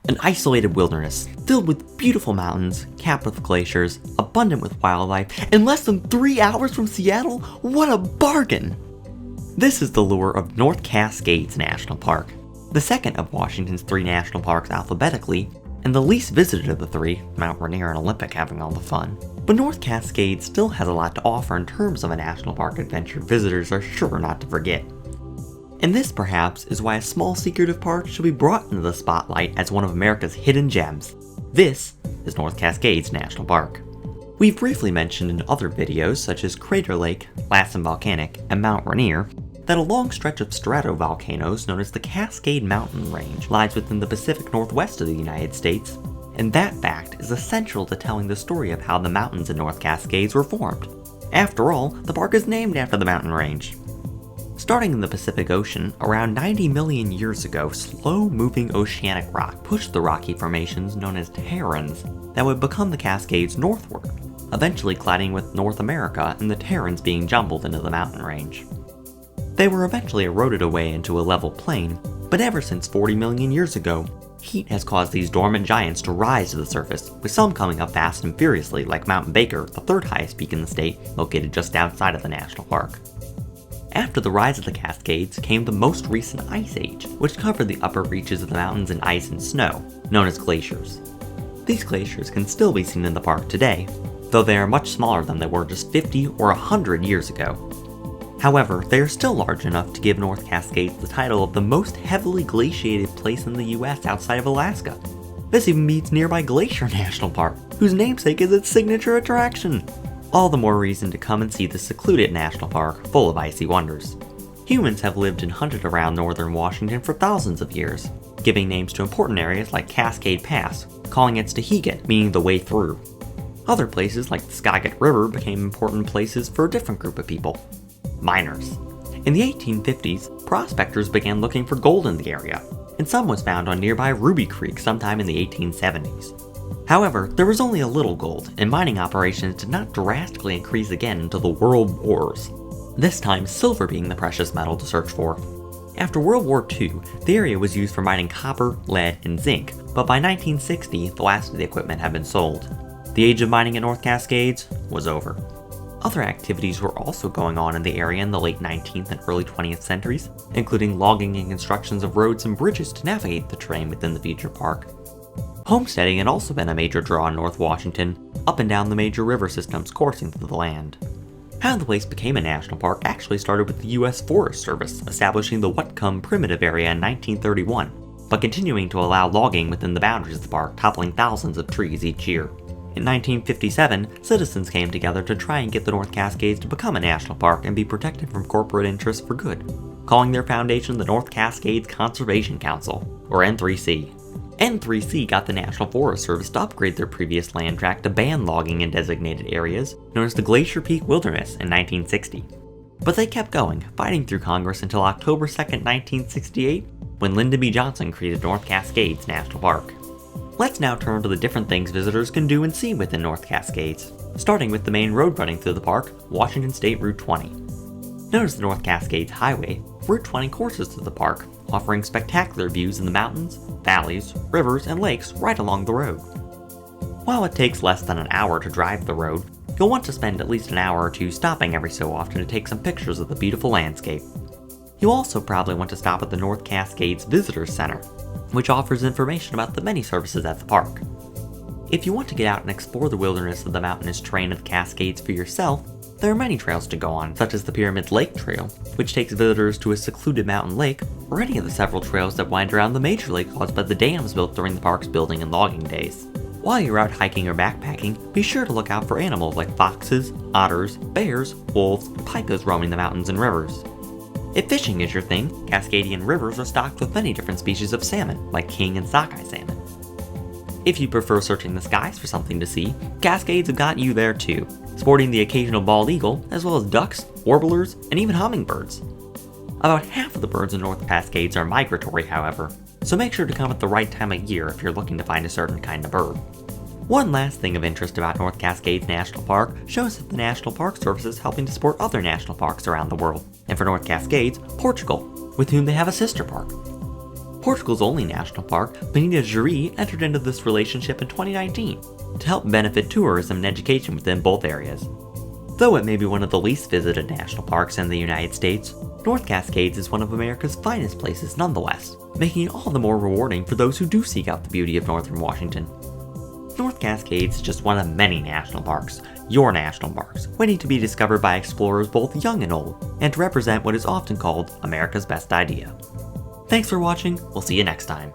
an isolated wilderness filled with beautiful mountains, capped with glaciers, abundant with wildlife, and less than 3 hours from Seattle? What a bargain! This is the lure of North Cascades National Park, the second of Washington's 3 national parks alphabetically, and the least visited of the 3, Mount Rainier and Olympic having all the fun. But North Cascades still has a lot to offer in terms of a national park adventure visitors are sure not to forget. And this, perhaps, is why a small secretive park should be brought into the spotlight as one of America's hidden gems. This is North Cascades National Park. We've briefly mentioned in other videos, such as Crater Lake, Lassen Volcanic, and Mount Rainier, that a long stretch of stratovolcanoes known as the Cascade Mountain Range lies within the Pacific Northwest of the United States, and that fact is essential to telling the story of how the mountains in North Cascades were formed. After all, the park is named after the mountain range. Starting in the Pacific Ocean, around 90 million years ago, slow-moving oceanic rock pushed the rocky formations known as terranes that would become the Cascades northward, eventually colliding with North America and the terranes being jumbled into the mountain range. They were eventually eroded away into a level plain, but ever since 40 million years ago, heat has caused these dormant giants to rise to the surface, with some coming up fast and furiously like Mount Baker, the 3rd highest peak in the state, located just outside of the national park. After the rise of the Cascades came the most recent ice age, which covered the upper reaches of the mountains in ice and snow, known as glaciers. These glaciers can still be seen in the park today, though they are much smaller than they were just 50 or 100 years ago. However, they are still large enough to give North Cascades the title of the most heavily glaciated place in the US outside of Alaska. This even beats nearby Glacier National Park, whose namesake is its signature attraction. All the more reason to come and see this secluded national park full of icy wonders. Humans have lived and hunted around northern Washington for thousands of years, giving names to important areas like Cascade Pass, calling it Stehegan, meaning the way through. Other places like the Skagit River became important places for a different group of people. Miners. In the 1850s, prospectors began looking for gold in the area, and some was found on nearby Ruby Creek sometime in the 1870s. However, there was only a little gold, and mining operations did not drastically increase again until the World Wars, this time silver being the precious metal to search for. After World War II, the area was used for mining copper, lead, and zinc, but by 1960, the last of the equipment had been sold. The age of mining in North Cascades was over. Other activities were also going on in the area in the late 19th and early 20th centuries, including logging and constructions of roads and bridges to navigate the terrain within the feature park. Homesteading had also been a major draw in North Washington, up and down the major river systems coursing through the land. How the place became a national park actually started with the U.S. Forest Service establishing the Whatcom Primitive Area in 1931, but continuing to allow logging within the boundaries of the park, toppling thousands of trees each year. In 1957, citizens came together to try and get the North Cascades to become a national park and be protected from corporate interests for good, calling their foundation the North Cascades Conservation Council, or N3C. N3C got the National Forest Service to upgrade their previous land tract to ban logging in designated areas, known as the Glacier Peak Wilderness, in 1960. But they kept going, fighting through Congress until October 2, 1968, when Lyndon B. Johnson created North Cascades National Park. Let's now turn to the different things visitors can do and see within North Cascades, starting with the main road running through the park, Washington State Route 20. Known as the North Cascades Highway, Route 20 courses through the park, offering spectacular views in the mountains, valleys, rivers, and lakes right along the road. While it takes less than an hour to drive the road, you'll want to spend at least an hour or two stopping every so often to take some pictures of the beautiful landscape. You'll also probably want to stop at the North Cascades Visitor Center, which offers information about the many services at the park. If you want to get out and explore the wilderness of the mountainous terrain of the Cascades for yourself, there are many trails to go on, such as the Pyramid Lake Trail, which takes visitors to a secluded mountain lake, or any of the several trails that wind around the major lake caused by the dams built during the park's building and logging days. While you're out hiking or backpacking, be sure to look out for animals like foxes, otters, bears, wolves, and pikas roaming the mountains and rivers. If fishing is your thing, Cascadian rivers are stocked with many different species of salmon, like king and sockeye salmon. If you prefer searching the skies for something to see, Cascades have got you there too, sporting the occasional bald eagle, as well as ducks, warblers, and even hummingbirds. About half of the birds in North Cascades are migratory, however, so make sure to come at the right time of year if you're looking to find a certain kind of bird. One last thing of interest about North Cascades National Park shows that the National Park Service is helping to support other national parks around the world, and for North Cascades, Portugal, with whom they have a sister park. Portugal's only national park, Peneda-Gerês, entered into this relationship in 2019 to help benefit tourism and education within both areas. Though it may be one of the least visited national parks in the United States, North Cascades is one of America's finest places nonetheless, making it all the more rewarding for those who do seek out the beauty of northern Washington. North Cascades is just one of many national parks, your national parks, waiting to be discovered by explorers both young and old, and to represent what is often called America's best idea. Thanks for watching, we'll see you next time.